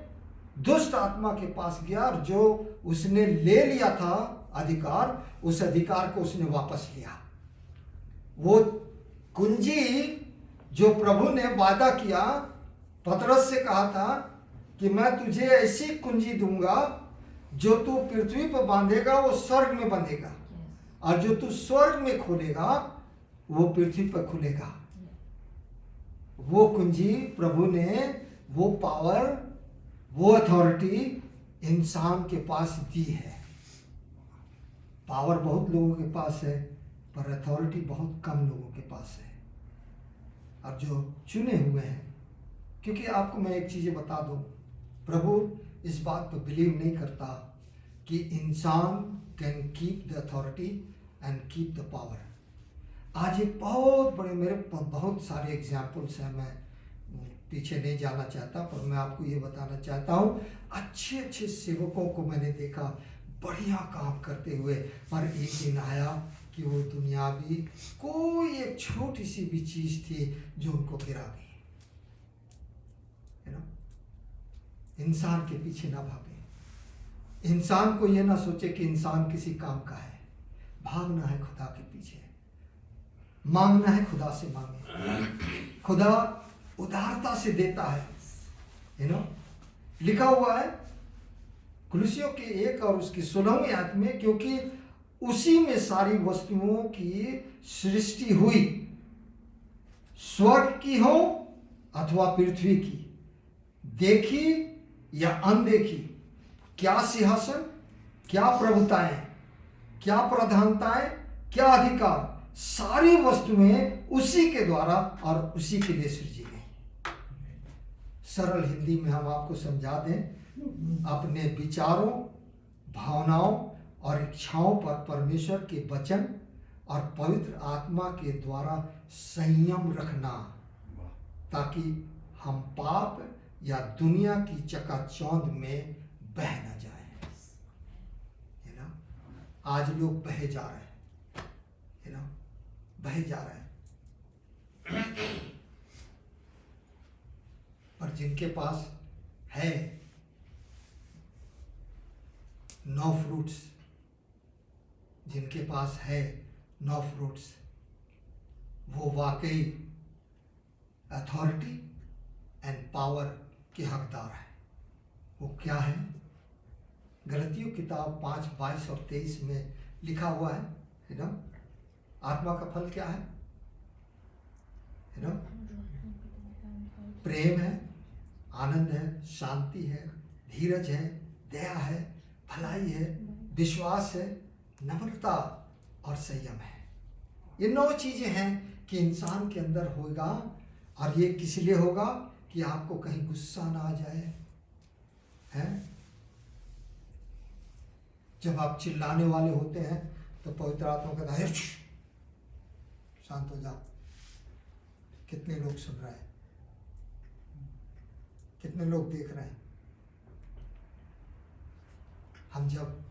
दुष्ट आत्मा के पास गया, और जो उसने ले लिया था अधिकार, उस अधिकार को उसने वापस लिया। वो कुंजी जो प्रभु ने वादा किया, पतरस से कहा था कि मैं तुझे ऐसी कुंजी दूंगा, जो तू पृथ्वी पर बांधेगा वो स्वर्ग में बंधेगा, और जो तू स्वर्ग में खोलेगा वो पृथ्वी पर खुलेगा। वो कुंजी प्रभु ने, वो पावर, वो अथॉरिटी इंसान के पास दी है। पावर बहुत लोगों के पास है, पर अथॉरिटी बहुत कम लोगों के पास है। अब जो चुने हुए हैं, क्योंकि आपको मैं एक चीज़ बता दूं, प्रभु इस बात पर बिलीव नहीं करता कि इंसान can keep the authority and keep the power. आज एक बहुत बड़े, मेरे बहुत सारे एग्जाम्पल्स हैं, मैं पीछे नहीं जाना चाहता, पर मैं आपको ये बताना चाहता हूँ, अच्छे अच्छे सेवकों को मैंने देखा बढ़िया काम करते हुए, पर एक दिन आया कि वो दुनियावी कोई एक छोटी सी भी चीज़ थी जो उनको गिरा गई, है ना। इंसान के पीछे ना भागे, इंसान को ये ना सोचे कि इंसान किसी काम का है। भागना है खुदा के पीछे, मांगना है खुदा से मांगे। खुदा उदारता से देता है ना। लिखा हुआ है कुलुसियों के 1 और उसकी 16वीं आयत में, क्योंकि उसी में सारी वस्तुओं की सृष्टि हुई, स्वर्ग की हो अथवा पृथ्वी की, देखी या अनदेखी, क्या सिंहासन, क्या प्रभुताएं, क्या प्रधानताएं, क्या अधिकार, सारी वस्तुएं उसी के द्वारा और उसी के लिए सृजी गई। सरल हिंदी में हम आपको समझा दें, अपने विचारों, भावनाओं और इच्छाओं पर परमेश्वर के वचन और पवित्र आत्मा के द्वारा संयम रखना, ताकि हम पाप या दुनिया की चकाचौंध में बह न जाए, है ना। आज लोग बहे जा रहे हैं, है ना, बहे जा रहे हैं। पर जिनके पास है 9 फ्रूट्स, जिनके पास है 9 फ्रूट्स, वो वाकई अथॉरिटी एंड पावर के हकदार है। वो क्या है? गलतियों किताब 5:22 और 23 में लिखा हुआ है ना। आत्मा का फल क्या है ना? प्रेम है, आनंद है, शांति है, धीरज है, दया है, भलाई है, विश्वास है, नम्रता और संयम है। ये 9 चीजें हैं कि इंसान के अंदर होगा। और ये किस लिए होगा? कि आपको कहीं गुस्सा ना आ जाए, हैं? जब आप चिल्लाने वाले होते हैं तो पवित्र आत्मा कहता है शांत हो जाओ। कितने लोग सुन रहे हैं? कितने लोग देख रहे हैं? हम जब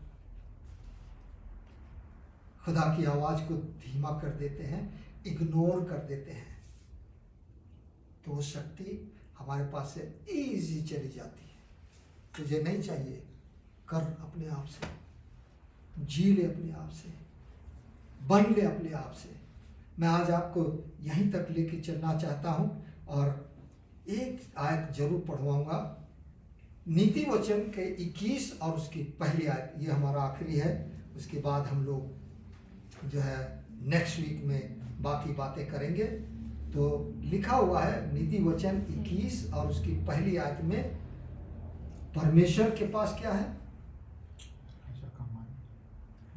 खुदा की आवाज को धीमा कर देते हैं, इग्नोर कर देते हैं, तो वो शक्ति हमारे पास से इजी चली जाती है। तुझे नहीं चाहिए, कर अपने आप से, जी ले अपने आप से, बन ले अपने आप से। मैं आज आपको यहीं तक लेके चलना चाहता हूं और एक आयत जरूर पढ़वाऊंगा। नीति वचन के 21 और उसकी पहली आयत, ये हमारा आखिरी है। उसके बाद हम लोग जो है नेक्स्ट वीक में बाकी बातें करेंगे। तो लिखा हुआ है नीति वचन 21 और उसकी पहली आयत में, परमेश्वर के पास क्या है?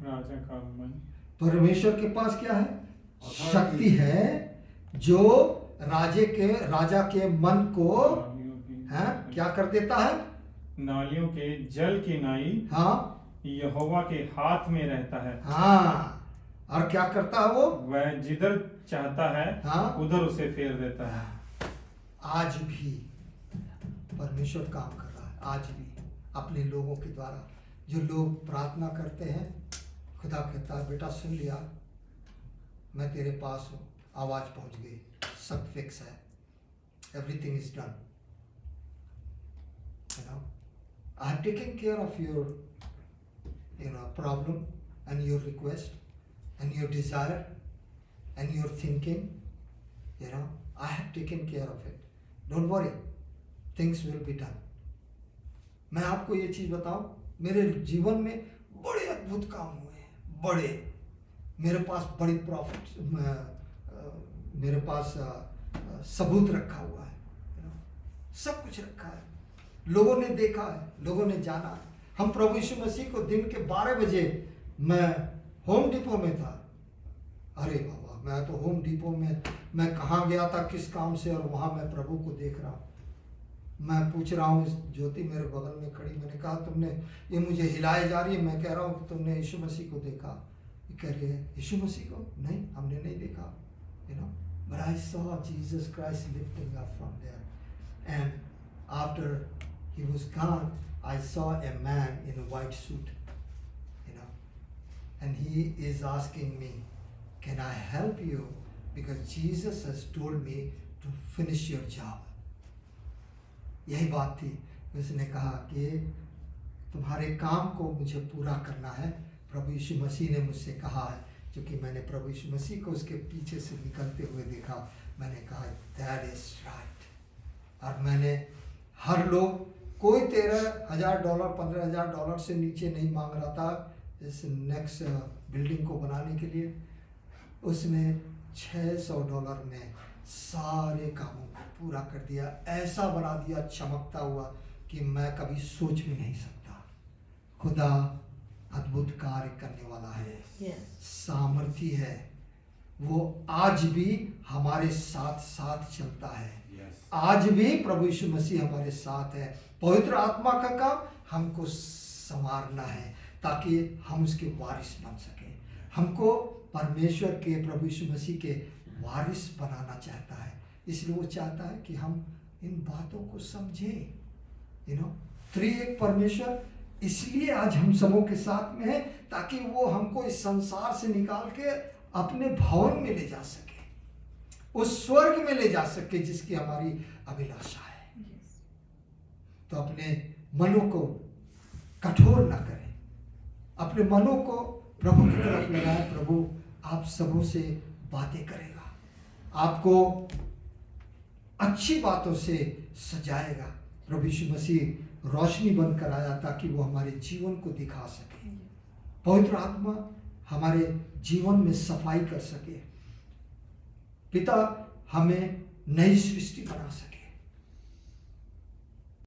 राजा का मन। परमेश्वर के पास क्या है? शक्ति है जो राजा के मन को है क्या कर देता है? नालियों के जल की नाई हाँ यहोवा के हाथ में रहता है। हाँ, और क्या करता है वो? वह जिधर चाहता है हाँ उधर उसे फेर देता है। आज भी परमेश्वर काम कर रहा है। आज भी अपने लोगों के द्वारा जो लोग प्रार्थना करते हैं, खुदा कहता है बेटा सुन लिया, मैं तेरे पास हूँ, आवाज पहुंच गई, सब फिक्स है, everything is done. You know, I have taken care of your, problem and your request and your desire and your thinking. I have taken care of it. Don't worry, things will be done. मैं आपको ये चीज बताऊं, मेरे जीवन में बड़े अद्भुत काम हुए हैं, बड़े। मेरे पास बड़ी प्रॉफिट, मेरे पास सबूत रखा हुआ है, सब कुछ रखा है। लोगों ने देखा है, लोगों ने जाना है। हम प्रभु यीशु मसीह को दिन के 12 बजे मैं होम डिपो में था। अरे बाबा, मैं तो होम डिपो में, मैं कहाँ गया था किस काम से, और वहाँ मैं प्रभु को देख रहा हूँ। मैं पूछ रहा हूँ, ज्योति मेरे बगल में खड़ी, मैंने कहा तुमने, ये मुझे हिलाए जा रही है, मैं कह रहा हूँ कि तुमने यीशु मसीह को देखा? ये कह रही है यीशु मसीह को? नहीं, हमने नहीं देखा। But I saw Jesus Christ lifting up from there, and after he was gone, I saw a man in a white suit, and he is asking me, can I help you? Because Jesus has told me to finish your job. यही बात थी। उसने कहा कि तुम्हारे काम को मुझे पूरा करना है। प्रभु यीशु मसीह ने मुझसे कहा है, क्योंकि मैंने प्रभु यीशु मसीह को उसके पीछे से निकलते हुए देखा। मैंने कहा दैट इज राइट। और मैंने हर लोग, कोई $13,000 $15,000 से नीचे नहीं मांग रहा था इस नेक्स्ट बिल्डिंग को बनाने के लिए। उसने $600 में सारे कामों को पूरा कर दिया, ऐसा बना दिया चमकता हुआ कि मैं कभी सोच भी नहीं सकता। खुदा अद्भुत कार्य करने वाला है, सामर्थी है। वो आज भी हमारे साथ साथ चलता है। आज भी प्रभु यीशु मसीह हमारे साथ है। पवित्र आत्मा का काम हमको संवारना है ताकि हम उसके वारिस बन सके। हमको परमेश्वर के, प्रभु यीशु मसीह के वारिस बनाना चाहता है। इसलिए वो चाहता है कि हम इन बातों को समझें। त्रिएक परमेश्वर इसलिए आज हम सबों के साथ में है, ताकि वो हमको इस संसार से निकाल के अपने भवन में ले जा सके, उस स्वर्ग में ले जा सके जिसकी हमारी अभिलाषा है। तो अपने मनों को कठोर ना करें, अपने मनों को प्रभु की तरफ लगाएं। प्रभु आप सबों से बातें करेगा, आपको अच्छी बातों से सजाएगा। प्रभु यीशु मसीह रोशनी बनकर आया ताकि वो हमारे जीवन को दिखा सके, पवित्र आत्मा हमारे जीवन में सफाई कर सके, पिता हमें नई सृष्टि बना सके।